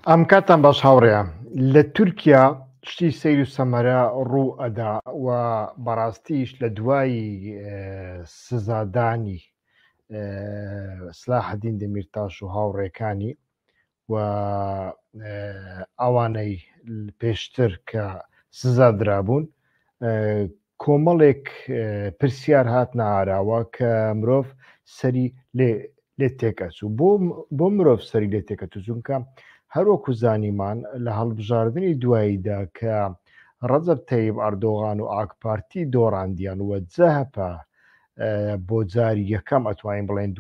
ئەم کاتان باش هاوڕێە لە تورکیا شتی سەیر و سەمەرە ڕوو ئەدا و بەڕاستیش لە دوای سزادانی سلاحەدین دەمیرتاش و هاوڕێکانی و ئەوانەی پێشتر کە سزا درابوون کۆمەڵێک پرسیار هات ناراوە کە مرۆڤ سەری لێ تێکەچوو بۆ مرۆڤ سەری لێ تێکەچوو چونکە هەروەکو زانیمان لە هەڵبژاردننی دواییدا کە ڕەجەب تەیب ئەردۆغان و ئاکپارتی دۆڕاندیان وە جەهپە بۆ جاری یەکەم ئەتوانین بڵێن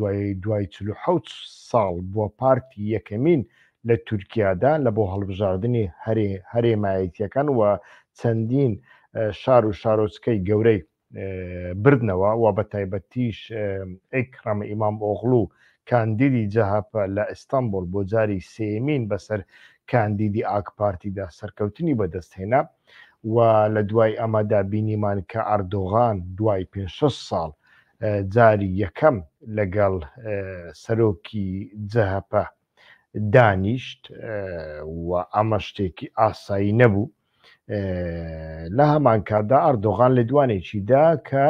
دوای 47 ساڵ بووە پارتی یەکەمین لە تورکیادا لە بۆ هەڵبژاردننی هەرێمایەتیەکان و چەندین شار و شارۆچکەی گەورەی بردنەوە و بە تایبەتیش ئەیکرەم ئیمام ئۆغڵو کاندیدی جەهپە لە ئیستانبول بۆ جاری سێمین بەسەر کاندیدی ئاکپارتیدا سەرکەوتنی بەدەستهێنا و لە دوای ئەمەدا بینیمان کە ئەردۆغان دوای 5 ساڵ جاری یەکەم لەگەڵ سەرۆکی جەهپە دانیشت و ئەمە شتێکی ئاسایی نەبوو. لە هەمان کاتدا ئەردۆغان لە دوانێکیدا کە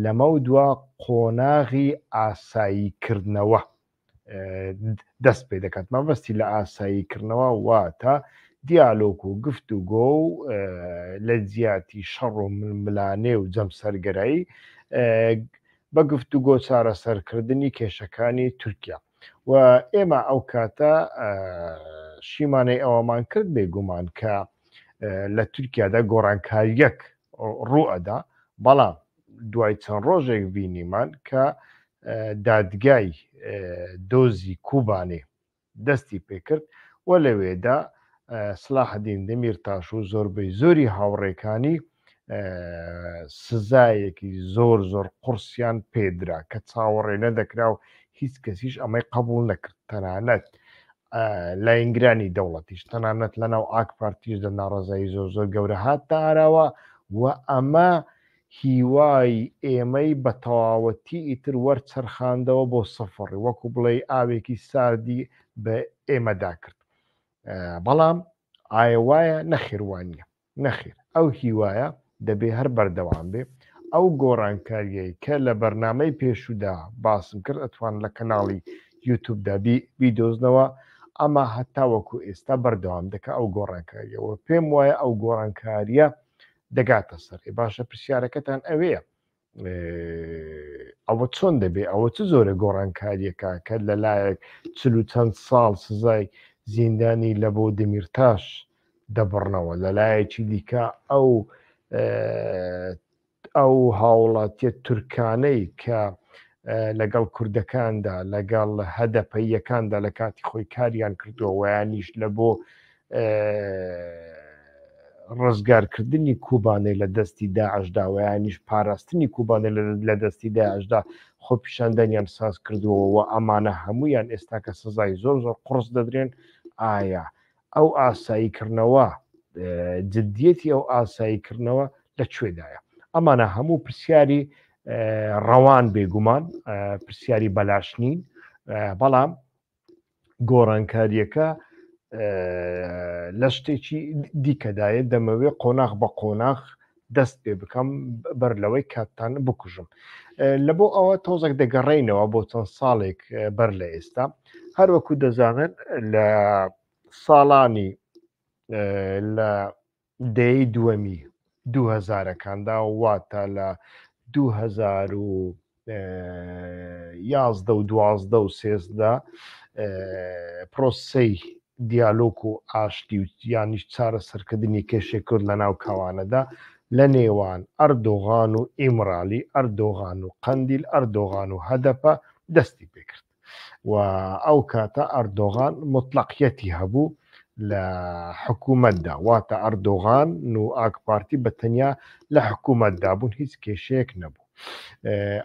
لەمە دووە قۆناغی ئاساییکردنەوە دەست پێ دەکات. مەبەستی لە ئاساییکردنەوە واتە دیالۆگ و گفتوگۆ و لە جیاتی شەڕ و ململانێ و جەمسەرگەرایی بە گفتوگۆ چارەسەرکردنی کێشەکانی تورکیا و ئێمە ئەو کاتە شیمانەی ئەوەمان کرد بێگومان کە لە تورکیادا گۆڕانکاریەک ڕوئەدا، بەڵام دوای چەند ڕۆژێک بینیمان کە دادگای دۆزی کوبانێ دەستی پێکرد و لەوێدا سلاحەدین دەمیرتاش و زۆربەی زۆری هاوڕێکانی سزایەکی زۆر قورسیان پێدرا کە چاوەڕێ نەدەکرا و هیچ کەسیش ئەمەی قبول نەکرد. تەنانەت لاینگرانی دەوڵەتیش تەنانەت لەناو ئاکپارتیش دە ناڕزایی زۆر گەورە هاتە ئاراوە و ئەمە هیوای ئێمەی بە تەواوەتی ئیتر وەرچەرخاندەوە بۆ سەفەڕی وەکو بڵێ ئاوێکی ساردی بە ئێمەدا کرد. بەڵام ئایا وایە نەخێوانیە نەخێر ئەو هیوایە دەبێ هەر بەردەوام بێ. ئەو گۆڕانکاریەی کە لە بەرنامەی پێشودا باسم کرد ئەتوان لە کەناڵی یوتیوبدا بیدۆزنەوە، ئەمە هەتاوەکو ئێستا بەردەوام دەکە ئەو گۆڕانکاریەوە. پێم وایە ئەو گۆڕانکاریە دەگاتە سەر. باشە پرسیارەکەتان ئەوەیە ئەوە چۆن دەبێ؟ ئەوە چ زۆرە گۆڕانکاریەکە کە لەلایەک چل و چەند ساڵ سزای زیندانی لە بۆ دەمیرتاش دەبڕنەوە، لەلایەکی دیکە ئەو هاوڵاتیە تورکانەی کە لەگەڵ کوردەکاندا لەگەڵ هەدەپەیەکاندا لە کاتی خۆی کاریان کردووە ویانیش لە بۆ ڕزگارکردنی کوبانەی لە دەستی داعشدا ویانیش پاراستنی کوبانە لە دەستی داعشدا خۆ پیشاندانیان ساز کردووە و ئەمانە هەمویان ئێستا کە سزای زۆر قورس دەدرێن. ئایا ئەو ئاساییکردنەوە جددیەتی ئەو ئاساییکردنەوە لەکوێدایە؟ ئەمانە هەموو پرسیاری ڕەوان بێگومان پرسیاری بەلاشنین، بەڵام گۆڕانکاریەکە لە شتێکی دیکەدایە دەمەوێت قۆناغ بە قۆناغ دەست پێ بکەم بەر لەوەی کاتتان بکوژم. لە بۆ ئەوە تۆزێک دەگەڕێینەوە بۆ چەند ساڵێک بەر لە ئێستا. هەروەکو دەزانن لە ساڵانی لە دەی دووەمی 2000ەکاندا واتە لە 2011 و 12 و 13 پرۆسەی دیالۆگ و ئاشتی و یانیش چارەسەرکردنی کێشێ کورد لە ناو کاوانەدا لە نێوان ئەردۆغان و ئیمرالی، ئەردۆغان و قەندیل، ئەردۆغان و هەدەپە دەستی پێکرد و ئەو کاتە ئەردۆغان مطلقیەتی هەبوو لە حکوومەتدا، واتە ئەردۆغان و ئاکپارتی بەتەنیا لە حکوومەتدا بوون، هیچ کێشەیەک نەبوو.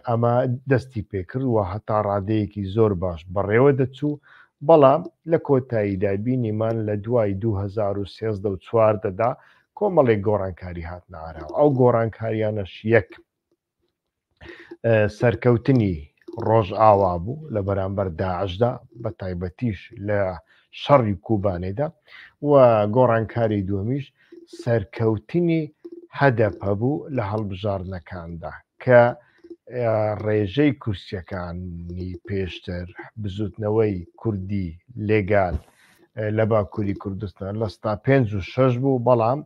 ئەمە دەستی پێکرد و هەتا ڕادەیەکی زۆر باش بەڕێوە دەچوو، بەڵام لە کۆتاییدا بینیمان لە دوای 2013 و 14دا کۆمەڵێک گۆڕانکاری هاتنە ئاراوە. ئەو گۆڕانکاریانەش یەک سەرکەوتنی ڕۆژ ئاوا بوو لە بەرامبەر داعشدا بە تایبەتیش لە شەڕی کوبانێدا و گۆڕانکاری دووەمیش سەرکەوتنی هەدەپە بوو لە هەڵبژارنەکاندا کە ڕێژەی کورسیەکانی پێشتر بزوتنەوەی کوردی لێگال لە باکووری کوردستان لە ستا 5 و 6 بوو بەڵام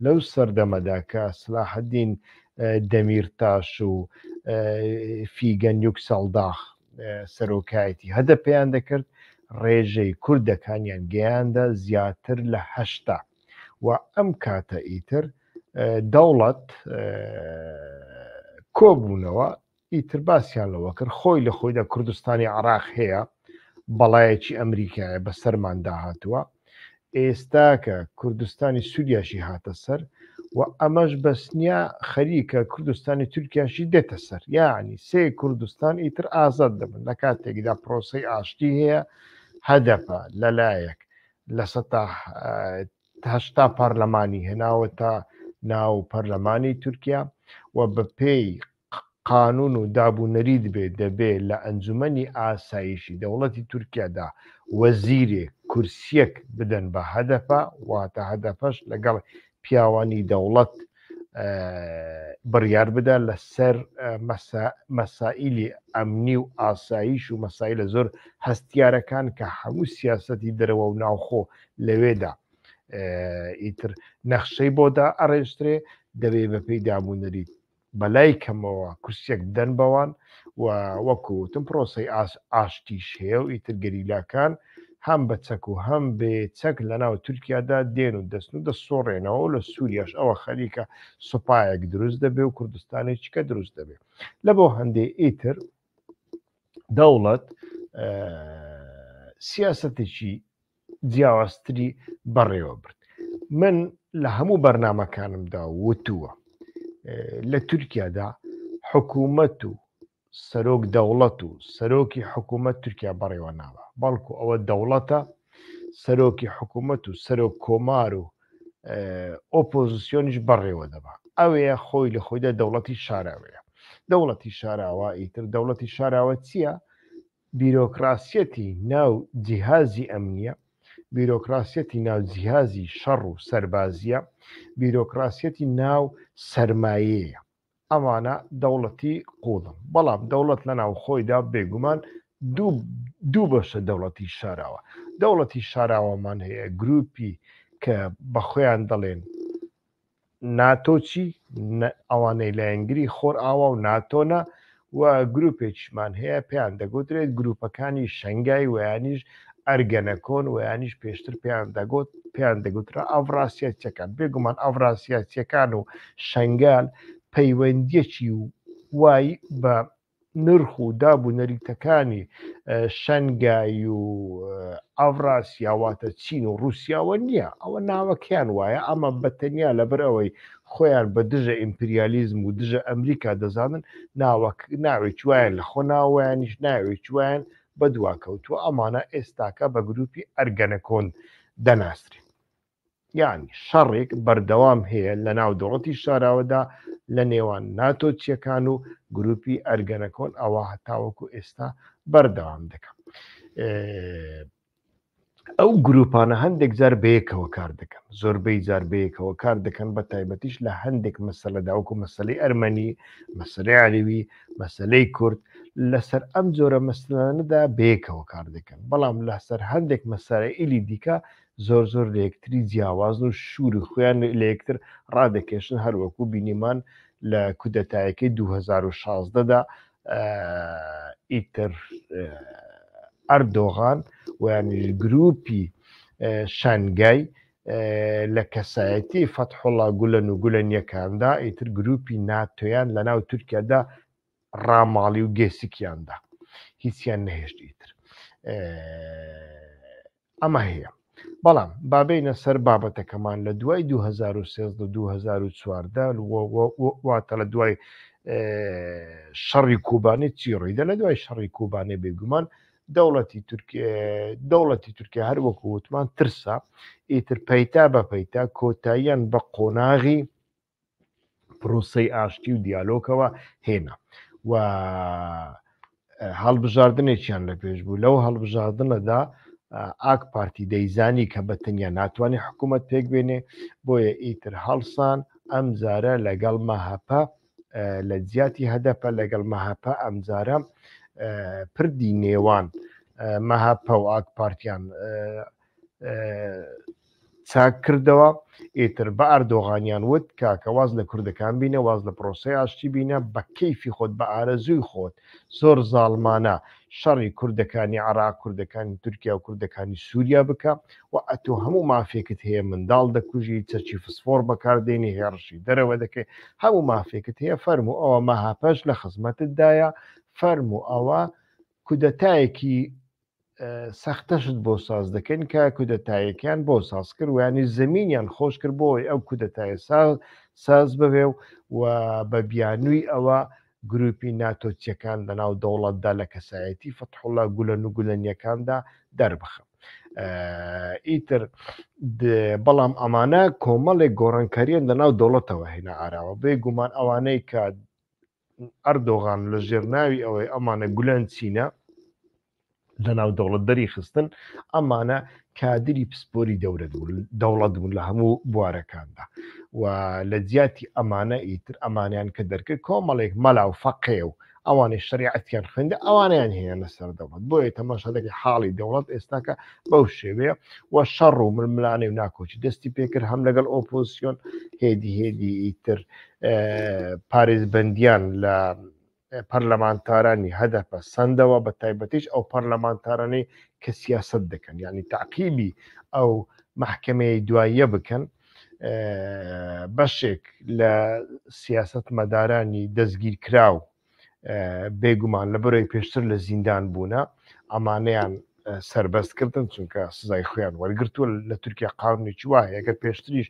لەو سەردەمەدا کە سلاحەدین دەمیرتاش و فیگەن یوکسەڵداخ سەرۆکایەتی هەدە پێیان دەکرد ڕێژەی کوردەکانیان گەیاندا زیاتر لە 8 و ئەم کاتە ئیتر دەوڵەت کۆبوونەوە ئیتر باسییان لەوە کرد خۆی لە خۆیدا کوردستانی عراق هەیە بەڵایەکی ئەمریکایە بەسەرمان داهاتووە ئێستا کە کوردستانی سووریاشی هاتە سەر و ئەمەش بەسنیا خەریکە کوردستانی تورکیاشی دێتە سەر یعنی سێ کوردستان ئیتر ئازاد دەبن لە کاتێکدا پرۆسەی ئاشتی هەیە هەدەپە لەلایەک لە 8 پارلەمانی هێناوە تا ناو پەرلەمانی تورکیا و بە پێی قانون و دابوونەری دەبێت لە ئەنجومەنی ئاسایشی دەوڵەتی تورکیادا وەزیرێک کورسیەک بدەن بە هەدەپە واتە هەدەپەش لەگەڵ پیاوانی دەوڵەت بڕیار بدە لەسەر مەسائیلی ئەمنی و ئاسایش و مەسائلە زۆر هەستیارەکان کە هەموو سیاسەتی دەرەوە و ناوخۆ لەوێدا ئیتر نەخشەی بۆدا ئەڕێژترێ دەبێت بە پێی دابوونەری بەلای کەمەوە کورسێک بدەن بەوان و وەکوتم پرۆسی ئاشتیش هەیە و ئیتر گەریلاکان هەم بە چەک و هەم بێ چەک لە ناو تورکیادا دێن و دەستن و دەسۆڕێنەوە و لە سووریاش ئەوە خەریکە سوپایەک دروست دەبێ و کوردستانێکیکە دروست دەبێت لە بۆ هەندێک ئیتر دەوڵەت سیاسەتێکی جیاوازتری بەڕێوە برد من لە هەموو بەرنامەکانمدا وتووە لە تورکیادا حکوومەت و سەرۆک دەوڵەت و سەرۆکی حکوومەت تورکیا بەڕێوە ناوە بەڵکو ئەوە دەوڵەتە سەرۆکی حکوومەت و سەرۆک کۆمار و ئۆپۆزیسیۆنیش بەڕێوە دەبا ئەوەیە خۆی لە خۆیدا دەوڵەتی شاراوەیە دەوڵەتی شاراوە ئیتر دەوڵەتی شاراوە چییە؟ بیرۆکراسیەتی ناو جیهازی ئەمنیە بیرۆکراسیەتی ناو جیهازی شەڕ و سەربازیە بیرۆکراسیەتی ناو سەرمایەیە ئەمانە دەوڵەتی قوڵن بەڵام دەوڵەت لە ناو خۆیدا بێگومان دوو بەشە دەوڵەتی شاراوە دەوڵەتی شاراوەمان هەیە گروپی کە بە خۆیان دەڵێن ناتۆچی ئەوانەی لایەنگری خۆر ئاوا و ناتۆنە و گروپێکیشمان هەیە پێیان دەگوترێت گروپەکانی شەنگای ویانیش ئەرگەنەکۆن ویانیش پێشتر پێیان دەگوترا ئەڤڕاستیەکان بێگومان ئەڤڕاستیەکان و شەنگال پەیوەندیەکی وای بە نرخ و دابوونەریتەکانی شەنگای و ئەڤڕاسیاواتە چین و رووسیاوە نییە ئەوە ناوەکیان وایە ئەمە بەتەنیا لەبەر ئەوەی خۆیان بە دژە ئیمپریالیزم و دژە ئەمریکا دەزانن ناوێکی وایە لە خۆ ناوەیانیش ناوێکی وایەن بە دواکەوتووە ئەمانە ئێستاکە بە گروپی ئەرگەنەکۆن دەناسرێن یعنی شەڕێک بەردەوام هەیە لە ناو دەوڵەتی شاراوەدا لە نێوان ناتۆچیەکان و گروپی ئەرگەنەکۆن ئەوە هەتاوەکو ئێستا بەردەوام دەکەم ئەو گروپانە هەندێک جار بەیەکەوە کار دەکەن زۆربەی جار بەیەکەوە کار دەکەن بە تایبەتیش لە هەندێک مەسەلەدا وەکو مەسەلەی ئەرمەنی مەسەلەی عەلەوی مەسەلەی کورد لەسەر ئەم جۆرە مەسەلانەدا بەیەکەوە کار دەکەن بەڵام لەسەر هەندێک مەسەلەی دیکە زۆر لە یەکتری جیاوازن و شووری خۆیان لە یەکتر ڕادەکێشن هەروەکو بینیمان لە کودەتایەکەی 2016دا ئیتر ئەردۆغان ویانیش گروپی شانگای لە کەسایەتی فەتحوڵا گولەن و گولەنیەکاندا ئیتر گروپی ناتۆیان لە ناو تورکیادا ڕاماڵی و گێسیکیاندا هیچیان نەهێشت ئیتر ئەمە هەیە بەڵام بابینە سەر بابەتەکەمان لە دوای 2013 واتە لە دوای شەڕی کوبانێ چی ڕوویدا لە دوای شەڕی کوبانێ بێگومان دەوڵەتی تورکیا هەر وەکو وتمان ترسا ئیتر پەیتا بە پەیتا کۆتاییان بە قۆناغی پرۆسەی ئاشتی و دیالۆگەوە هێنا و هەڵبژاردنێکیان لە پێش بوو لەو هەڵبژاردنەدا ئاک پارتی دەیزانی کە بەتەنیا ناتوانێت حکوومەت پێک بێنێ بۆیە ئیتر هەڵسان ئەم جارە لەگەڵ مەهەپە لە جیاتی هەدەپە لەگەڵ مەهەپە ئەمجارە پردی نێوان مەهەپە و ئاک پارتیان چاک کردەوە ئیتر بە ئەردۆغانیان وت کاکە واز لە کوردەکان بینە واز لە پرۆسی ئاشتی بینە بە کەیفی خۆت بە ئارەزووی خۆت زۆر زاڵمانە شەڕی کوردەکانی عراق کوردەکانی تورکیا و کوردەکانی سووریا بکە و ئەتۆ هەموو مافێکت هەیە منداڵ دەکوژی چەچی فسفۆر بەکاردێنی هێڕشی دەرەوە دەکەی هەموو مافێکت هەیە فەرمو ئەوە مەهاپەش لە خزمەتتدایە فەرمو ئەوە کودەتایەکی سەختەشت بۆ ساز دەکەن کە کودەتایەکیان بۆ ساز کرد و ینی زمینیان خۆش کرد بۆی ئەو کودەتایە ساز ببێ و بە بیانووی ئەوە گروپی ناتۆچیەکان لەناو دەوڵەتدا لە کەسایەتی فتحوڵا گولەن و گولەنیەکاندا دەربخە ئیتر بەڵام ئەمانە کۆمەڵێک گۆڕانکاریان لەناو دەوڵەتەوە هێنا ئاراوە بێگومان ئەوانەی کە ئەردۆغان لە ژێرناوی ئەوەی ئەمانە گولەن چینە لەناو دەوڵەت دەری خستن ئەمانە کادری پسپۆری دەوڵەت بوون لە هەموو بوارەکاندا و لە جیاتی ئەمانە ئیتر ئەمانیان کە دەرکرد کۆمەڵێک مەلا و فەقێ و ئەوانەی شریعەتیان خوێندە ئەوانیان هێنە سەر دەوڵەت بۆیە تەماشادەکە حاڵی دەوڵەت ئێستاکە بەو شێوەیە و شەڕ و ململانەی و ناکۆچی دەستی پێکرد هەم لەگەڵ ئۆپۆزیسیۆن هێدی ئیتر پارێزبەندیان لە پەرلەمانتارانی هەدەپە سندەوە بە تایبەتیش ئەو پەرلەمانتارانەی کە سیاست دەکەن یعنی تعقیبی ئەو محکمەی دواییە بکەن بەشێک لە سیاست مەدارانی دەستگیر کراو بێگومان لە بەرەوەی پێشتر لە زیندان بوونە ئەمانەیان سربەست کردن چونکە سزای خۆیان وەرگرتووە لە تورکیا قانونێکی وایە ئەگەر پێشتریش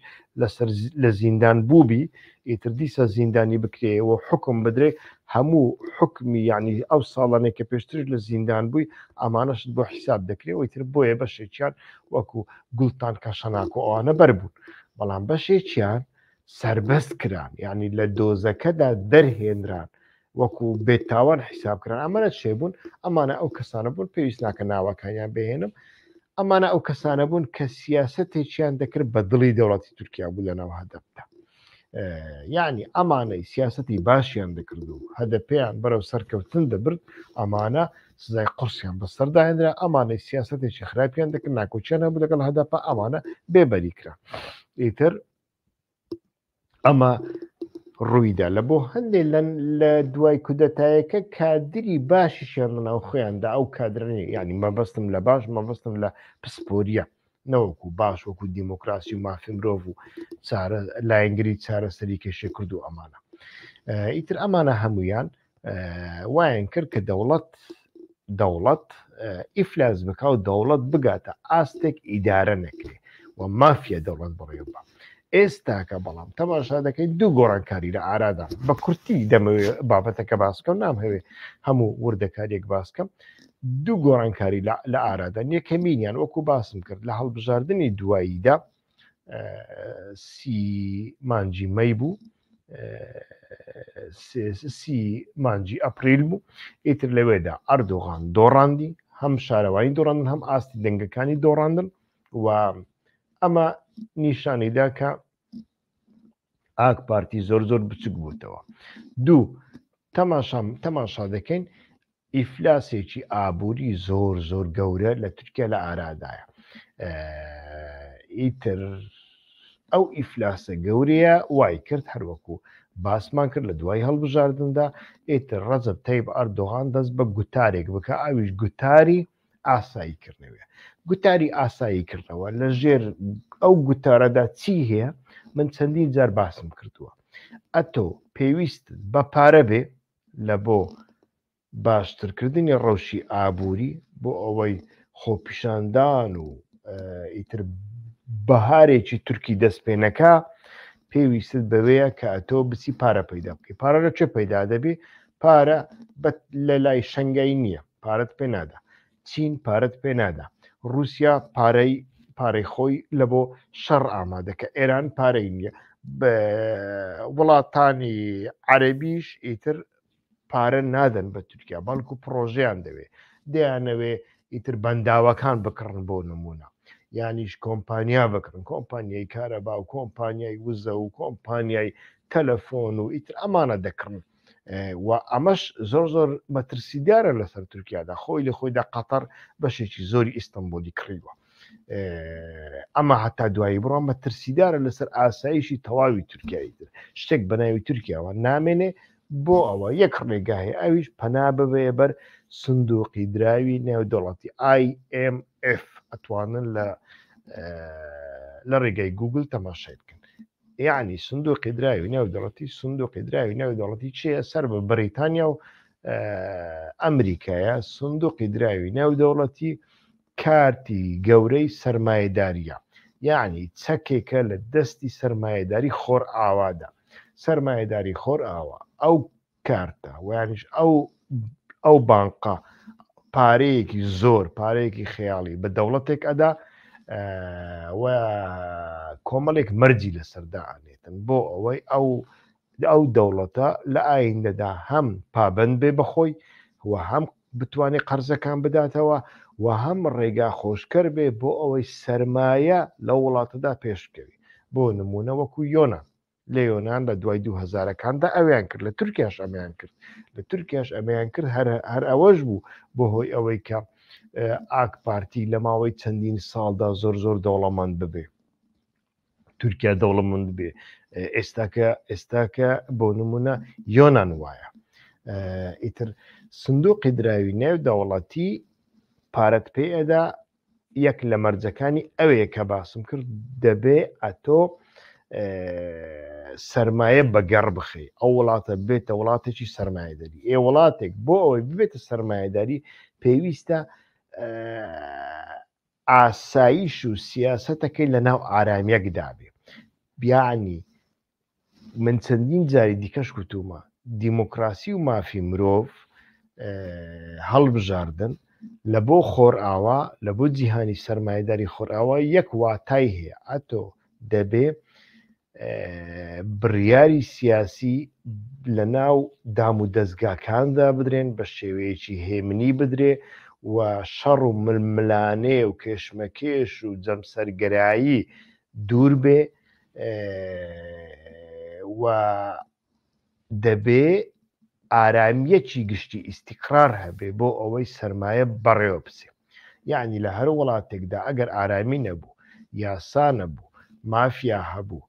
لە زیندان بووبی ئیتر دیسە زیندانی بکرێەوە حکم بدرێ هەموو حکمی یعنی ئەو ساڵانێک کە پێشتر لە زیندان بووی ئەمانەشت بۆ حیساب دەکرێت ئیتر بۆیە بەشێکیان وەکو گوڵتان کاشەناک و ئەوانە بەربوون بەڵام بەشێکیان سربەست کران یعنی لە دۆزەکەدا دەرهێنران وەکو بێتاوان حیسابکران ئەمانە چێبوون ئەمانە ئەو کەسانە بوون پێویست ناکە ناوەکانیان بهێنم ئەمانە ئەو کەسانە بوون کە سیاسەتێکیان دەکرد بە دڵی دەوڵەتی تورکیا بوو لەناو هەدەپدا یعنی ئەمانەی سیاسەتی باشیان دەکرد و هەدەپیان بەرەو سەرکەوتن دەبرد ئەمانە سزای قورسیان بەسەرداهێنرا ئەمانەی سیاسەتێکی خراپیان دەکرد ناکۆچیان هەبوو لەگەڵ هەدەپە ئەمانە بێبەری کرا ئیتر ئەمە ڕوویدا لە بۆ هەندێک لە دوای کودەتایەکە کادری باشی شێڕ لەناو خۆیاندا ئەو کادرنی ینی مەبەستم لە باش مەبەستم لە پسپۆریە نەوەکو باش وەکو دیموکراسی و مافی مرۆڤ و لایەنگری چارەسەری کێشە کرد و ئەمانە ئیتر ئەمانە هەمویان وایان کرد کە دەوڵەت ئیفلاس بکە و دەوڵەت بگاتە ئاستێک ئیدارە نەکرێ و مافیە دەوڵەت بڕێوە ئێستاکە بەڵام تەماشا دەکەیت دوو گۆڕانکاری لە ئارادا بە کورتی دەمەوێت بابەتەکە باسکەم نامهەوێ هەموو وردەکارێک باسکەم دوو گۆڕانکاری لە ئارادا یەکەمینیان وەکو باسم کرد لە هەڵبژاردننی دواییدا سی مانجی مەی بوو سی مانجی ئەپریل بوو ئیتر لەوێدا ئەردۆغان دۆڕاندی هەم شارەوانی دۆڕاندن هەم ئاستی دەنگەکانی دۆڕاندن و ئەمە نیشانیدا کە ئاک پارتی زۆر بچک بووتەوە دوو تەماشا دەکەین ئیفلاسێکی ئابووری زۆر گەورە لە تورکیا لە ئارادایە ئیتر ئەو ئیفلاسە گەورەیە وای کرد هەروەکو باسمان کرد لە دوای هەڵبژاردندا ئیتر ڕەجەب تەیب ئەردۆغان دەست بە گوتارێک بکە ئەویش گوتاری ئاساییکردنەوە گوتاری ئاساییکردنەوە لە ژێر ئەو گوتارەدا چی هەیە من چەندین جار باسم کردووە ئەتۆ پێویست بە پارە بێ لە بۆ باشترکردنی ڕەوشی ئابووری بۆ ئەوەی خۆپیشاندان و ئیتر بەهارێکی تورکی دەست پێنەکە پێویست بەوەیە کە ئەتۆ بچی پارە پەیدا بکەی پارە لە چێ پەیدا دەبێ پارە لە لای شەنگای نییە پارەت پێ نادا چین پارەت پێ نادا رووسیا پارەی خۆی لە بۆ شەڕ ئامادەکە ئێران پارەی نییە وڵاتانی عەرەبیش ئیتر پارە نادەن بە تورکیا بەڵکو پرۆژیان دەوێ دەیانەوێ ئیتر بەنداوەکان بکڕن بۆ نمونە یانیش کۆمپانیا بکڕن کۆمپانیای کارەبا و کۆمپانیای وزە و کۆمپانیای تەلەفۆن و ئیتر ئەمانە دەکڕن و ئەمەش زۆر زۆر مەترسیدارە لەسەر تورکیادا خۆی لە خۆیدا قەتەر بەشێکی زۆری ئیستانبولی کڕیوە ئەمە هەتا دوایی بڕۆ مەترسیدارە لەسەر ئاسایشی تەواوی تورکیایی تر شتێک بەناوی تورکیاوە نامێنێ بۆ ئەوە یەک ڕێگاهەیە ئەویش پەنا ببێ بەر سندوقی دراوی نێودەوڵەتی IMF ئەتوانن لە ڕێگای گوگل تەماشای بکەن یعنی سندوقی دراوی نێودەوڵەتی سندوقی دراوی نێودەوڵەتی چیە سەر بە بەریتانیا و ئەمریکایە سندوقی دراوی نێودەوڵەتی کارتی گەورەی سەرمایه‌داریە یعنی چەکێکە لە دەستی سەرمایه‌داری خۆر ئاوادا سەرمایه‌داری خۆر ئاوا ئەو کارتە ویانیش ئەو بانقا پارەیەکی زۆر پارەیەکی خەیاڵی بە دەوڵەتێک ئەدا و کۆمەڵێک مەرجی لەسەردا ئانێتن بۆ ئەوەی ئەو دەوڵەتە لە ئایندەدا هەم پابەند بێ بەخۆی و هەم بتوانێت قەرزەکان بداتەوە و هەم ڕێگا خۆشکەر بێ بۆ ئەوەی سەرمایە لە وڵاتەدا پێشکەوی بۆ نمونە وەکو یۆنان لە یۆنان لە دوای 2000ەکاندا ئەویان کرد لە تورکیاش ئەمیان کرد لە تورکیاش ئەمیان کرد هەر ئەوەش بوو بۆ هۆی ئەوەی کە ئاک پارتی لە ماوەی چەندین ساڵدا زۆر زۆر دەوڵەمەند ببێ تورکیا دەوڵەمەند بێ ئێستاکە بۆ نمونە یۆنان وایە ئیتر سندوقی دراوی نێودەوڵەتی پارەت پێ ئەدا یەک لە مەرجەکانی ئەوەیە کە باسم کرد دەبێ ئەتۆ سەرمایە بەگەڕ بخی ئەو وڵاتە بێتە وڵاتێکی سەرمایه‌داری وڵاتێک بۆ ئەوەی ببێتە سەرمایه‌داری پێویستە ئاسایش و سیاسەتەکەی لە ناو ئارامیەکدا بێ بیانی من چەندین جاری دیکەش گوتومە دیموکراسی و مافی مرۆڤ هەڵبژاردن لە بۆ خۆرئاوا لە بۆ جیهانی سەرمایه‌داری خۆرئاوا یەک واتای هەیە ئەتۆ دەبێ بڕیاری سیاسی لە ناو دام و دەستگاکاندا بدرێن بە شێوەیەکی هێمنی بدرێ و شەڕ و ململانێ و کێشمەکێش و جەمسەرگەرایی دوور بێ و دەبێ ئارامیەکی گشتی ئیستیقرار هەبێ بۆ ئەوەی سەرمایە بەڕێوە بچێ یعنی لە هەر وڵاتێکدا ئەگەر ئارامی نەبوو یاسا نەبوو مافیا هەبوو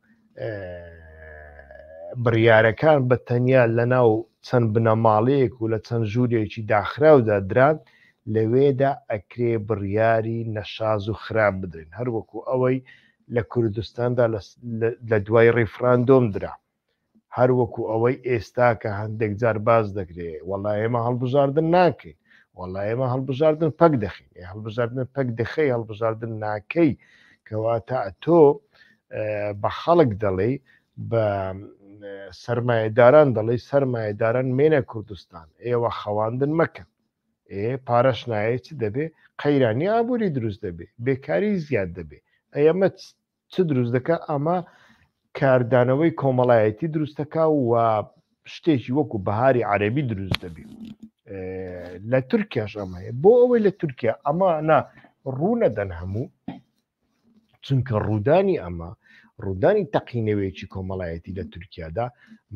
بڕیارەکان بە تەنیا لە ناو چەند بنەماڵەیەک و لە چەند ژوورێکی داخراودا دران لەوێدا ئەکرێ بڕیاری نەشاز و خراپ بدرێن هەروەکو ئەوەی لە کوردستاندا لە دوای ڕیفراندۆم درا هەروەکو ئەوەی ئێستا کە هەندێک جار باز دەکرێت وەڵای ئێمە هەڵبژاردن ناکەین وەڵای ئێمە هەڵبژاردن پەک دەخین هەڵبژاردن پەک دەخەی هەڵبژاردن ناکەی کەواتە تۆ بە خەڵک دەڵێ بە سەرمایه‌داران دەڵێ سەرمایه‌داران مێنە کوردستان ئێوە خەواندن مەکەن پارەش نایە چ دەبێ قەیرانی ئابووری دروست دەبێ بێکاری زیاد دەبێ ئەمە چ دروست دەکە ئەمە کاردانەوەی کۆمەڵایەتی دروستەکە و شتێکی وەکو بەهاری عەرەبی دروست دەبێت لە تورکیاش ئەمە هەیە بۆ ئەوەی لە تورکیا ئەمانە ڕوونەدەن هەموو چونکە ڕوودانی ئەمە ڕوودانی تەقینەوەیەکی کۆمەڵایەتی لە تورکیادا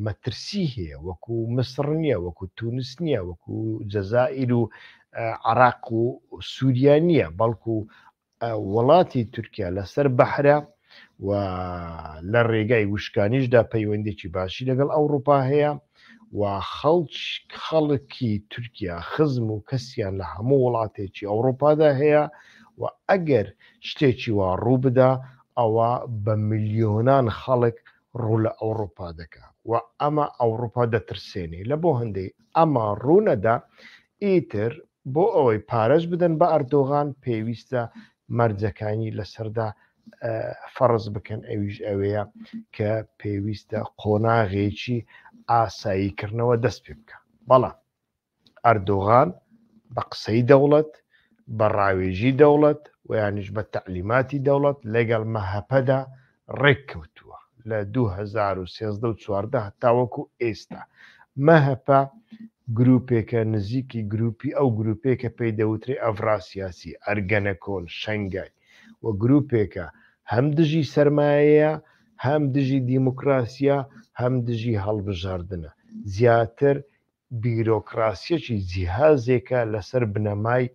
مەترسی هەیە وەکو مسڕ نییە وەکو تونس نییە وەکو جەزائیر و عێراق و سووریا نییە بەڵکو وڵاتی تورکیا لەسەر بەحرە و لە ڕێگای وشکانیشدا پەیوەندێکی باشی لەگەڵ ئەوروپا هەیە و خەڵکی تورکیا خزم و کەسیان لە هەموو وڵاتێکی ئەوروپادا هەیە و ئەگەر شتێکی وا ڕوو بدا ئەوە بە میلیۆنان خەڵک ڕوو لە ئەوروپا دەکا و ئەمە ئەوروپا دەترسێنێ لە بۆ هەندێک ئەمە ڕوونەدا ئیتر بۆ ئەوەی پارەش بدەن بە ئەردۆغان پێویستە مەرجەکانی لەسەردا فەرز بکەن ئەویش ئەوەیە کە پێویستە قۆناغێکی ئاساییکردنەوە دەست پێ بکە بەڵام ئەردۆغان بە قسەی دەوڵەت بە ڕاوێژی دەوڵەت و یانیش بە تەعلیماتی دەوڵەت لەگەڵ مەهەپەدا ڕێککەوتووە لە 2013 و 2014 تاوەکو ئێستا مەهەپە گروپێکە نزیکی گروپی ئەو گروپێکە پێی دەوترێ ئەڤراسیاسی ئەرگەنەکۆن شەنگای و گروپێکە هەم دژی سەرمایەیە هەم دژی دیموکراسیە هەم دژی هەڵبژاردنە زیاتر بیرۆکراسیەکی جیهازێکە لەسەر بنەمای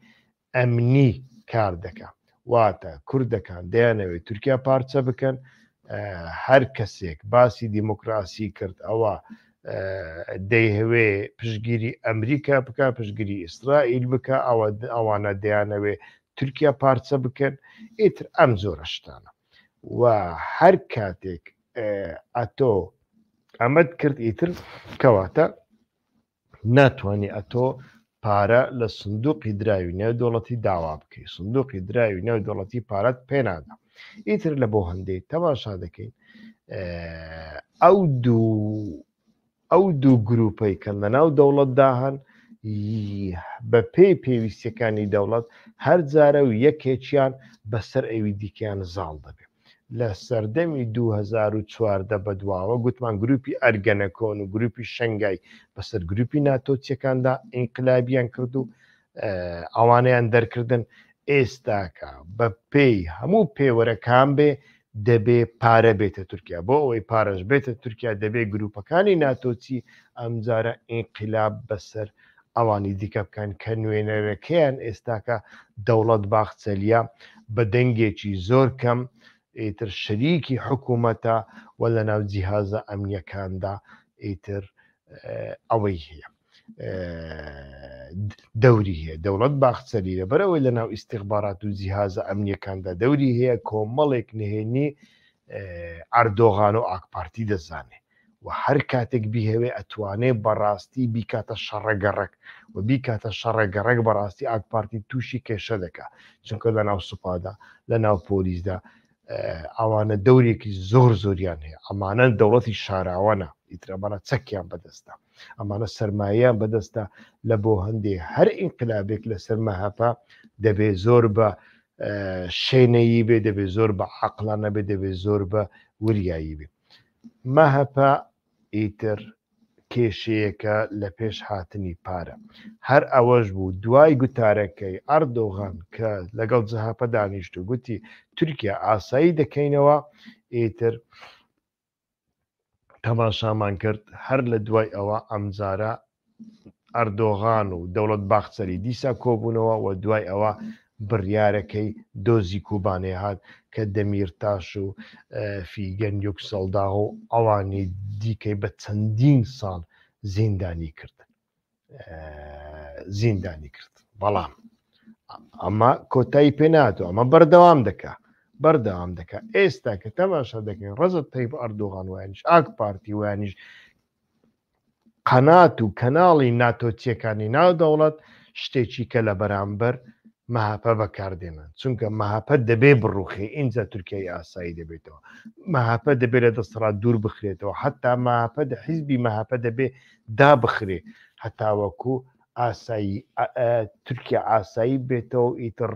ئەمنی کار دەکات واتە کوردەکان دەیانەوێت تورکیا پارچە بکەن هەر کەسێک باسی دیموکراسی کرد ئەوە دەیهوێ پشگیری ئەمریکا بکە پشگیری ئیسرائیل بکە ئەوانە دەیانەوێ تورکیا پارچە بکەن ئیتر ئەم زۆرە شتانە و هەر کاتێک ئەتۆ ئەمەد کرد ئیتر کەواتە ناتوانێت ئەتۆ پارە لە سندوقی دراوی نێودوڵەتی داوا بکەیت سندوقی دراوی نێودوڵەتی پارەت پێنادا ئیتر لە بۆ هەندێک تەماشا دەکەین ئەو دوو گروپەی کە لەناو دەوڵەتدا هەن بە پێی پێویستیەکانی دەوڵەت هەر جارە و یەکێکیان بەسەر ئەوی دیکەیان زاڵ دەبێت لە سەردەمی 2014 بەدواوە گوتمان گروپی ئەرگەنەکۆن و گروپی شەنگای بەسەر گروپی ناتۆچیەکاندا ئینقلابیان کرد و ئەوانەیان دەرکردن ئێستاکە بە پێی هەموو پێوەرەکان بێ دەبێ پارە بێتە تورکیا بۆ ئەوەی پارەش بێتە تورکیا دەبێ گروپەکانی ناتۆچی ئەمجارە ئینقلاب بەسەر ئەوانی دیکە بکەن کە نوێنەرەکەیان ئێستاکە دەوڵەت باخچەلیە بە دەنگێکی زۆر کەم ئیتر شەریکی حکوومەتە و لە ناو جیهازە ئەمنیەکاندا ئیتر ئەوەی هەیە دەوری هەیە دەوڵەت باخچەلی لەبەرەوەی لە ناو ئیستیخبارات و جیهازە ئەمنیەکاندا دەوری هەیە کۆمەڵێک نهێنی ئەردۆغان و ئاکپارتی دەزانێ و هەر کاتێک بیهەوێ ئەتوانێ بەڕاستی بیکاتە شەڕەگەڕک و بیکاتە شەڕەگەڕک بەڕاستی ئاکپارتی تووشی کێشە دەکات چونکە لە ناو سوپادا لە ناو پۆلیسدا ئەوانە دەورێکی زۆر زۆریان هەیە ئەمانە دەوڵەتی شاراوانە ئیترەمانە چەکیان بەدەستە ئەمانە سەرماییان بەدەستە لە بۆ هەندێ هەر ئینقلابێک لە سەرمە هەپا دەبێ زۆر بە شوێنەیی بێ دەبێ زۆر بە عەقڵانە بێ دەبێ زۆر بە وریایی بێ مەهەپا ئیتر کێشەیەکە لە پێش هاتنی پارە هەر ئەوەش بوو دوای گوتارەکەی ئەردۆغان کە لەگەڵ جەهاپە دانیشت و گوتی تورکیا ئاسایی دەکەینەوە ئیتر تەماشامان کرد هەر لە دوای ئەوە ئەمجارە ئەردۆغان و دەوڵەت باخچەری دیسا کۆبوونەوە و دوای ئەوە بڕیارەکەی دۆزی کوبانێ هات کە دەمیرتاش و فیگەن یوکسەڵداغ و ئەوانی دیکەی بە چەندین ساڵ زیندانی کرد بەڵام ئەمە کۆتایی پێناتەوە ئەمە بەردەوام دەکا ئێستا کە تەماشا دەکەین ڕەزت تەیب ئەردۆغان وایانیش ئاکپارتی وایانیش قەنات و کەناڵی ناتۆچیەکانی ناو دەوڵەت شتێکی کە لە بەرامبەر مەهاپە بەکاردێنن چونکە مەهاپە دەبێ بڕوخێ ئینجا تورکیای ئاسایی دەبێتەوە مەهاپە دەبێت لە دەسەڵات دوور بخرێتەوە حتا مەهاپە حیزبی مەهاپە دەبێ دابخرێ هەتاوەکو ئاسایی تورکیا ئاسایی بێتەوە ئیتر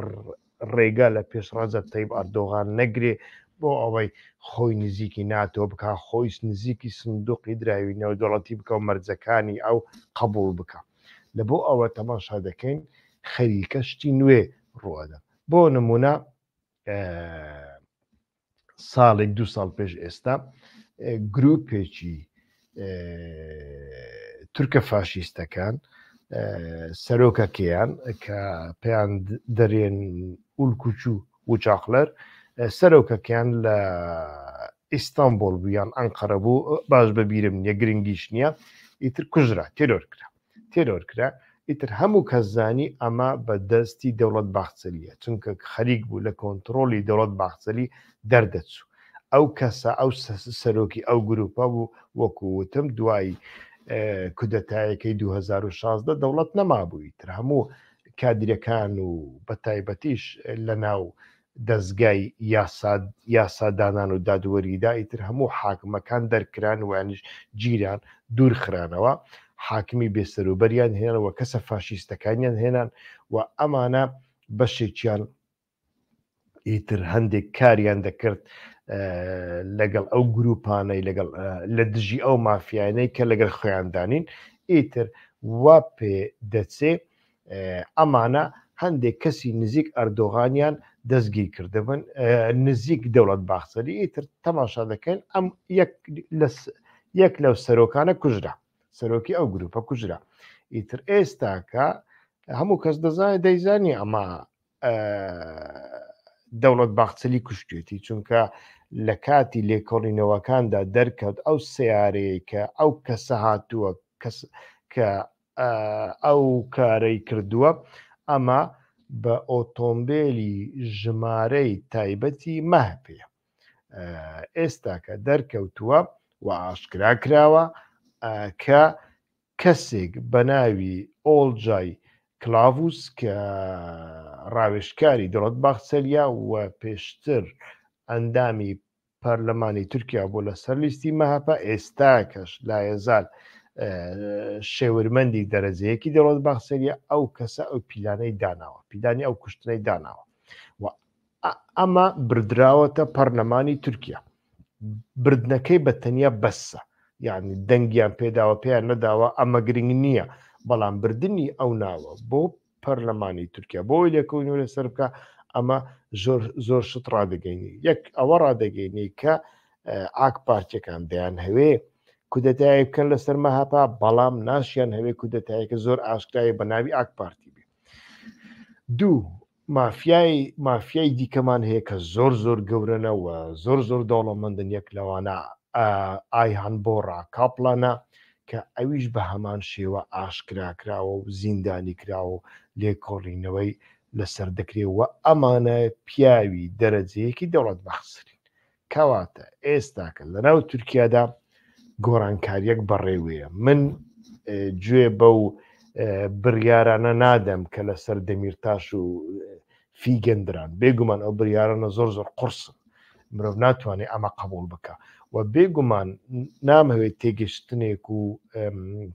ڕێگا لە پێش ڕەجەب تەیب ئەردۆغان نەگرێ بۆ ئەوەی خۆی نزیکی ناتۆ بکە خۆی نزیکی سندوقی دراوی نێودوڵەتی بکە و مەرجەکانی ئەو قبول بکە لە بۆ ئەوە تەماشا دەکەین خەریکە شتی نوێ ڕوەدا بۆ نمونە ساڵێک دو ساڵ پێش ئێستا گروپێکی تورکە فاشیستەکان سەرۆکەکەیان کە پێیان دەرێن ئولکوچ و وچاقلەر سەرۆکەکەیان لە ئیستانبول بوویان ئەنقەرە بوو باش بەبیرم نییە گرنگیش نییە ئیتر کوژرا تێرۆر کرا ئیتر هەموو کەسزانی ئەمە بە دەستی دەوڵەت باخچەلیە چونکە خەریک بوو لە کۆنتترۆلی دەوڵەت باخچەلی دەردەچوو ئەو کەسە ئەو سەرۆکی ئەو گروپە بوو وەکووتم دوایی کودەتایەکەی 2016 دەوڵەت نەمابووی تر هەموو کادرەکان و بە تایبەتیش لە ناو دەستگای یاسادانان و دادوەریدا ئیتر هەموو حاکمەکان دەرکران وانیش گیران دوورخرانەوە حاکمی بێسەروبەریان هێنانەوە کەسە فاشیستەکانیان هێنان و ئەمانە بەشێکیان ئیتر هەندێک کاریان دەکرد لەگەڵ ئەو گروپانەی لەگەڵ لە دژی ئەو مافیانەی کە لەگەڵ خۆیاندانین ئیتر وا پێ دەچێ ئەمانە هەندێک کەسی نزیک ئەردۆغانیان دەستگیر کردبن نزیک دەوڵەت باخچەری ئیتر تەماشا دەکەن ئەم یەک لەو سەرۆکانە کوژرا سەرۆکی ئەو گروپە کوژرا ئیتر ئێستاکە هەموو کەس دەیزانی ئەمە دەوڵەت باخچەلی کوشتێتی چونکە لە کاتی لێکۆڵینەوەکاندا دەرکەوت ئەو سیارەیە کە ئەو کەسە هاتووە کە ئەو کارەی کردووە ئەمە بە ئۆتۆمبیلی ژمارەی تایبەتی مەهپێ ئێستا کە دەرکەوتووە و ئاشکرا کراوە کە کەسێک بە ناوی ئۆڵجای کلااووس کە ڕاوێژکاری دەوڵەت باخچەریە و پێشتر ئەندامی پەرلەمانی تورکیا بۆ لەسەر لیستی مەهپە ئێستاکەش لایەزال شێورمەندی دەرەجەیەکی دەوڵەت باخچەریە ئەو کەسە ئەو پیلانەی داناوە پیلانی ئەو کوشتنەی داناوە و ئەمە بردراوەتە پەرلەمانی تورکیا بردنەکەی بە تەنیا بەسە یعنی دەنگیان پێداوە پێیان نەداوە ئەمە گرنگ نییە بەڵام بردننی ئەو ناوە بۆ پەرلەمانی تورکیا بۆی لێکەوتنەوە لەسەر بکە ئەمە زۆر شت ڕادەگەینی یەک ئەوە ڕادەگەینی کە ئاک پارتیەکان دەیان هەوێ کودەتایی بکەن لەسەر مەهپا بەڵام ناشیان هەوێ کودەتایەکە زۆر ئاشکرای بە ناوی ئاک پارتی بێ دوو مافیای دیکەمان هەیە کە زۆر گەورەنەوە زۆر دەوڵەمەندن یەک لەوانە ئایهان بۆڕا کاپلانە کە ئەویش بە هەمان شێوە ئاشکراکراوە و زیندانی کراوە و لێکۆڵینەوەی لەسەر دەکرێەوە ئەمانە پیاوی دەرەجەیەکی دەوڵەت باخچەرین کەواتە ئێستاکە لەناو تورکیادا گۆڕانکاریەک بەڕێوەیە من گوێ بەو بڕیارانە نادەم کە لەسەر دەمیرتاش و فیگەندران بێگومان ئەو بڕیارانە زۆر قورسن مرۆڤ ناتوانێت ئەمە قبول بکە و بێگومان نامەوێت تێگەشتنێک و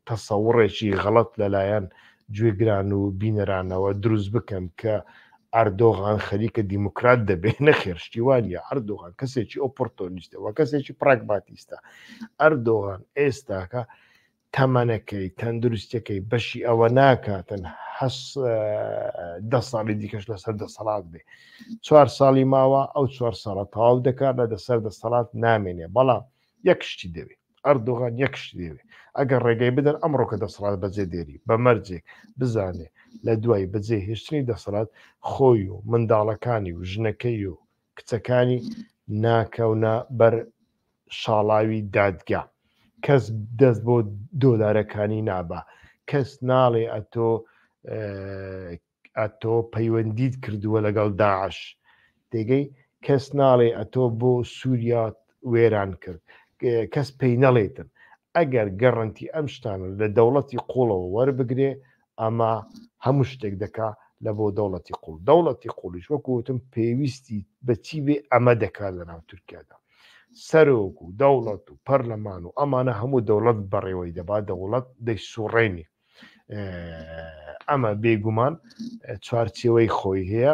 تەسەوڕێکی غەڵەت لەلایەن گوێگران و بینەرانەوە دروست بکەم کە ئەردۆغان خەریکە دیموکرات دەبێت نەخێرشتیوانە ئەردۆغان کەسێکی ئۆپۆرتۆنیستەوە کەسێکی پراگماتیستە ئەردۆغان ئێستاکە تەمەنەکەی تەندروستەکەی بەشی ئەوە ناکاتن دە ساڵی دیکەش لەسەر دەسەڵات بێ 4 ساڵی ماوە ئەو 4 ساڵە تەواو دەکات لە دەسەر دەسەڵات نامێنێ بەڵام یەک شتی دەوێت ئەردۆغان یەک شتی دەوێت ئەگەر ڕێگەی بدەن ئەمڕۆکە دەسەڵات بەجێ دێری بە مەرجێک بزانێ لە دوای بەجێ هێشتنی دەسەڵات خۆی و منداڵەکانی و ژنەکەی و کچەکانی ناکەونە بەر شاڵاوی دادگا کەس دەست بۆ دۆلارەکانی نابا کەس ناڵێ ئەتۆ پەیوەندیت کردووە لەگەڵ داعش تێگەی کەس ناڵێ ئەتۆ بۆ سووریا وێران کرد کەس پێی نەڵێتن ئەگەر گەڕنتی ئەم شتانە لە دەوڵەتی قوڵەوە وەربگرێ ئەمە هەموو شتێک دەکا لە بۆ دەوڵەتی قوڵ دەوڵەتی قوڵیش وەکوتم پێویستی بەچی بێ ئەمە دەکات لەناو تورکیادا سەرۆک و دەوڵەت و پەرلەمان و ئەمانە هەموو دەوڵەت بەڕێوەی دەبات دەوڵەت دەیسوڕێنی ئەمە بێگومان چوارچێوەی خۆی هەیە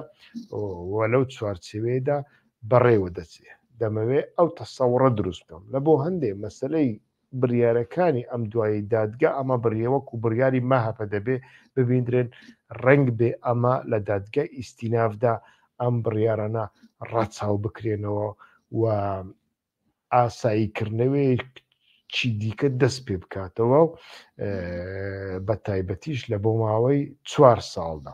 وە لەو چوارچێوەیەدا بەڕێوە دەچێت دەمەوێت ئەو تەسەوڕە دروست بکەم لە بۆ هەندێک مەسلەی بڕیارەکانی ئەم دوایی دادگا ئەمە بڕێوەک و بڕیاری مەهپە دەبێ ببیندرێن ڕنگ بێ ئەمە لە دادگا ئیستینافدا ئەم بڕیارانە ڕەچاو بکرێنەوە و ئاساییکردنەوەی چی دیکە دەست پێ بکاتەوە و بە تایبەتیش لە بۆ ماوەی 4 ساڵدا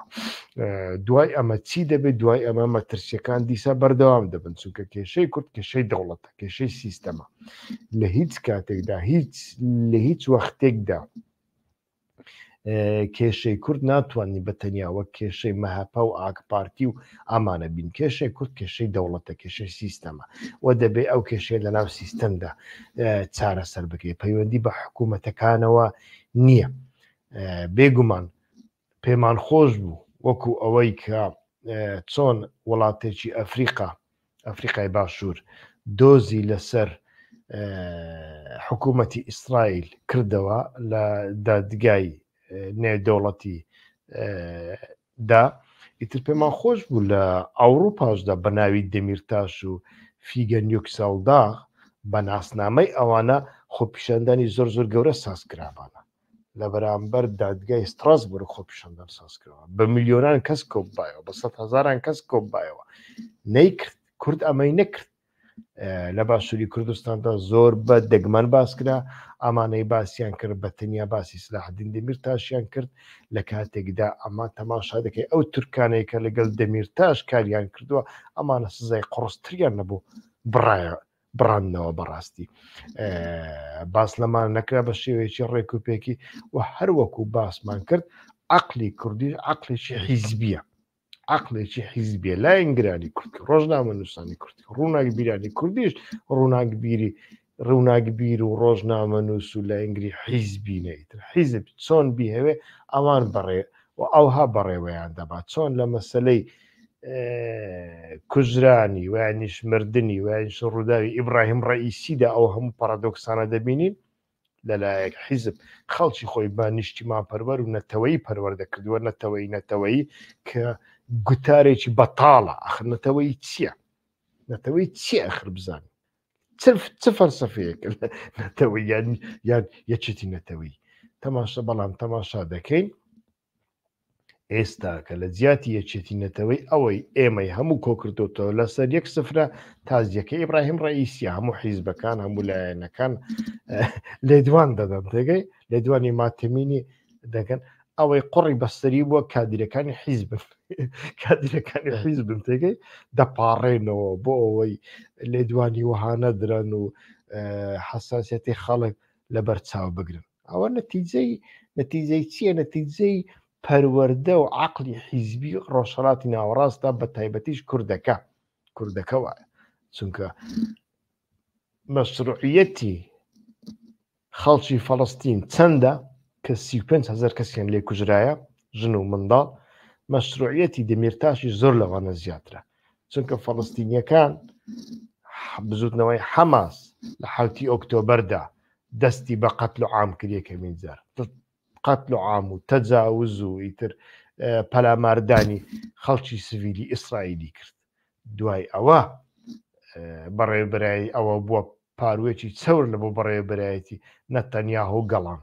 دوای ئەمە چی دەبێت دوای ئەمە مەترسیەکان دیسە بەردەوام دەبن چونکە کێشەی کورد کێشەی دەوڵەتە کێشەی سیستەمە لە هیچ کاتێکدا لە هیچ وەختێکدا کێشەی کورد ناتوانانی بەتەنیا وەک کێشەی مەهپە و ئاکپارتی و ئامانە بین کێشەی کورد کێشەی دەوڵەتە کێشەی سیستەمە و دەبێ ئەو کێشەیە لە ناو سیستەمدا چارەسەر بکەیت پەیوەندی بە حکوومەتەکانەوە نییە بێگومان پێمان خۆش بوو وەکو ئەوەی کە چۆن وڵاتێکی ئەفریقای باشوور دۆزی لەسەر حکوومەتی ئیسرائیل کردەوە لە دادگای نێودەوڵەتی دا ئیتر پێمان خۆش بوو لە ئەوروپاشدا بە ناوی دەمیرتاش و فیگەن یۆکساڵداغ بە ناسنامەی ئەوانە خۆپیشاندانی زۆر گەورە سازکرابانە لە بەرامبەر دادگای ستراسبورگ خۆپیشاندان سازکردەوە بە میلیۆنان کەس کۆبایەوە بە 100,000 کەس کۆبایەوە نەیکرد کورد ئەمەی نەکرد لە باشووری کوردستاندا زۆر بە دەگمەن باسکرا ئەمانەی باسییان کرد بە تەنیا باسی سلاحدین دەمیرتاشیان کرد لە کاتێکدا ئەمان تەماشا دەکەی ئەو تورکانەی کە لەگەڵ دەمیرتاش کاریان کردووە ئەمانە سزای قڕستریان نەبوو بڕاندنەوە بەڕاستی باس لەمان نەکرا بە شێوەیەکی ڕێکوپێکی و هەروەکو باسمان کرد عەقلی کوردی عەقلێکی حیزبیە عقلێکی حیزبیە لای ئینگرانی کوردی ڕۆژنامە نووسانی کوردی ڕووناکبیرانی کوردیش ڕووناکبیر و ڕۆژنامە نووس و لە ئینگری حیزبی نەیتر حیزب چۆن بیهەوێ ئەوان بەڕێ و ئەوها بەڕێوەیان دەبات چۆن لە مەسلەی کوژرانی وانیش مردنی وانیش ڕووداوی ئیبراهیم ڕئیسیدا ئەو هەموو پارادۆکسانە دەبینین لەلایەک حیزب خەڵکی خۆی بە نیشتیمان پەروەر و نەتەوەی پەروەردەکردووە نەتەوەی کە گوتارێکی بەتاڵە ئەخر نەتەوەی چییە نەتەوەی چی ئەخر بزانین چ فەلسەفەیەکە نەتەوەی یان یەکێتی نەتەوەی تەماشا بەڵام تەماشا دەکەین ئێستا کە لە جیاتی یەکێتی نەتەوەی ئەوەی ئێمەی هەموو کۆکردوتەوە لەسەر یەک سفرە تازیەکە ئیبراهیم ڕئیسیە هەموو حیزبەکان هەموو لایەنەکان لێدوان دەدەن تێگەی لێدوانی ماتمینی دەکەن ئەوەی قوڕی بەستەری بووە کادیرەکانی حیزبن تێگەی دەپاڕێنەوە بۆ ئەوەی لێدوانی وەهانە درەن و حساسەتی خەڵک لەبەر چاو بگرن ئەوە نەتیجەی چییە نەتیجەی پەروەردە و عەقلی حیزبی ڕۆژهەڵاتی ناوەڕاستدا بە تایبەتیش کوردەکە وایە چونکە مەشروعیەتی خەڵکی فەڵەستین چەندە کە 35,000 کەسیان لێ کوژرایە ژن و منداڵ مەشروعیەتی دەمیرتاشی زۆر لەوانە زیاترە چونکە فەڵەستینیەکان بزوتنەوەی حەماس لە 7 ئۆکتۆبەردا دەستی بە قەتل و عام کردیە کەمین جار قەتل و عام و تەجاوز و ئیتر پەلاماردانی خەڵکی سڤیلی ئیسرائیلی کرد دوای ئەوە بەڕێوەبەرایی ئەوە بووە پاروێکی چەور لە بۆ بەڕێوەبەرایەتی نەتەنیاهو گەڵام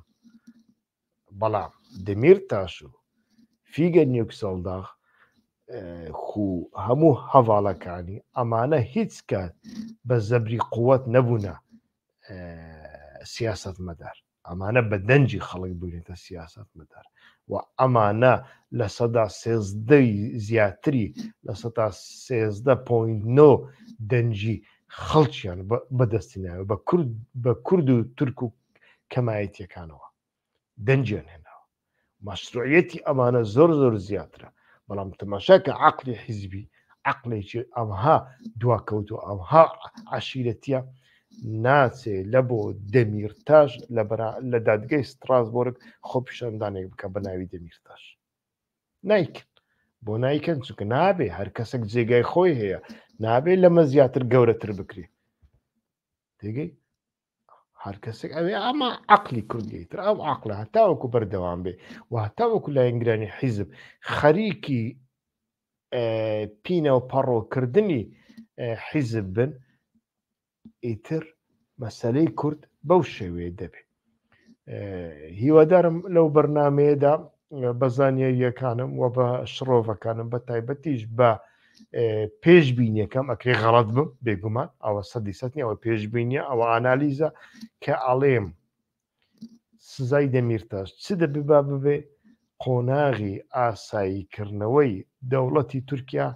بەڵام دەمیرتاش و فیگە نیوکسەڵداغ هەموو هەڤاڵەکانی ئەمانە هیچ کات بە زەبری قووەت نەبوونە سیاسەتمەدار ئەمانە بە دەنجی خەڵک بوونێتە سیاسەتمەدار و ئەمانە لە 13 زیاتری لە 13.9 دەنجی خەڵکیان بەدەستیناوە بە کورد و تورک و کەمایەتیەکانەوە دەنجیان هێناوە مەشروعیەتی ئەمانە زۆر زیاترە بەڵام تەماشاکە عەقلی حیزبی عەقلێکی ئەمها دواکەوتو ئەمها عەشیرەتیە ناچێ لە بۆ دەمیرتاش لە دادگای ستراسبورگ خۆپیشاندانێک بکە بە ناوی دەمیرتاش نایکن بۆ نایکەن چونکە نابێ هەر کەسێک جێگای خۆی هەیە نابێ لەمە زیاتر گەورەتر بکرێ تێگەی هەر کەسێک ئەوێ ئەمە عەقلی کوردیتر ئەو عەقلە هەتاوەکو بەردەوام بێ و هەتاوەکو لای ئینگرانی حیزب خەریکی پینە و پەڕۆکردنی حیزب بن ئیتر مەسەلەی کورد بەو شێوەیە دەبێت هیوادارم لەو بەرنامەیەدا بە زانیاریەکانم و بە شڕۆڤەکانم بە تایبەتیش بە پێشبینیەکەم ئەکرێ غەڵەت بم بێگومان ئەوە 100% ئەوە پێشبینیە ئەوە ئانالیزە کە ئەڵێم سزای دەمیرتاش چ دەبێ با ببێ قۆناغی ئاساییکردنەوەی دەوڵەتی تورکیا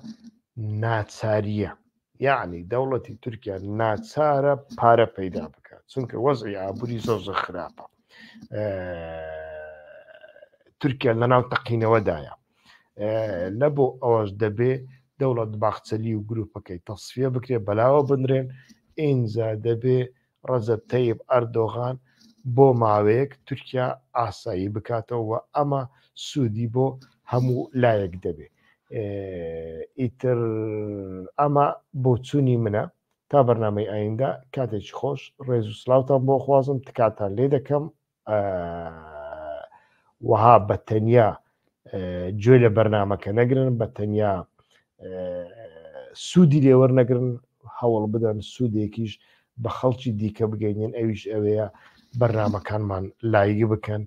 ناچاریە یعنی دەوڵەتی تورکیا ناچارە پارە پەیدا بکات چونکە وەزعی ئابووری زۆر خراپە تورکیا لەناو تەقینەوەدایە لە بۆ ئەوەش دەبێ دەوڵەت باخچەلی و گروپەکەی تەصفیە بکرێ بەلاوە بنرێن ئینجا دەبێ ڕەجەب تەیب ئەردۆغان بۆ ماوەیەک تورکیا ئاسایی بکاتەوە ئەمە سوودی بۆ هەموو لایەک دەبێ ئیتر ئەمە بۆ چوونی منە تا بەرنامەی ئایندا کاتێکی خۆش ڕێز و سلااوتان بۆ خوازم تکاتان لێ دەکەم وەها بە تەنیا گوێ لە بەرنامەکە نەگرن بە تەنیا سوودی لێوەرنەگرن هەوڵ بدەن سوودێکیش بە خەڵکی دیکە بگەینێن ئەویش ئەوەیە بەرنامەکانمان لایگی بکەن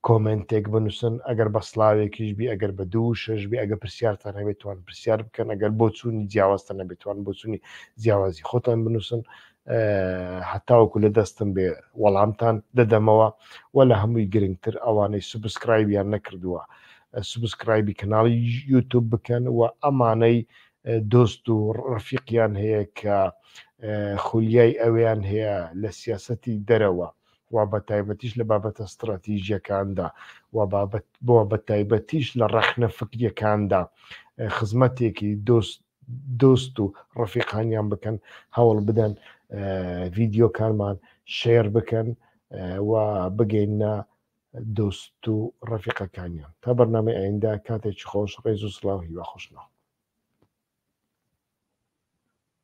کۆمنتێک بنووسن ئەگەر بە سلااوێکیش بی ئەگەر بە دوو شش بی ئەگە پرسیارتان هەبێتوان پرسیار بکەن ئەگەر بۆ چوونی جیاوازتە نەبێتوان بۆ چوونی جیاوازی خۆتان بنووسن هەتاوەکو لە دەستم بێ وەڵامتان دەدەمەوە و لە هەمووی گرنگتر ئەوانەی سوبسکرایبیان نەکردووە سوبسکرایبی کەناڵی یوتوب بکەن و ئەمانەی دۆست و ڕفیقیان هەیە کە خولیای ئەویان هەیە لە سیاسەتی دەرەوە و بە تایبەتیش لە بابەتە استراتیژیەکاندا بۆ بە تایبەتیش لە ڕەخنە فکریەکاندا خزمەتێکی دۆست و ڕفیقانیان بکەن هەوڵ بدەن ڤیددیۆکانمان شێر بکەن و بگەینە دۆست و ڕەفیقەکانیان تا بەرنامەی ئایندا کاتێکی خۆش ڕێز و سڵاو هیوا خۆشنەوە.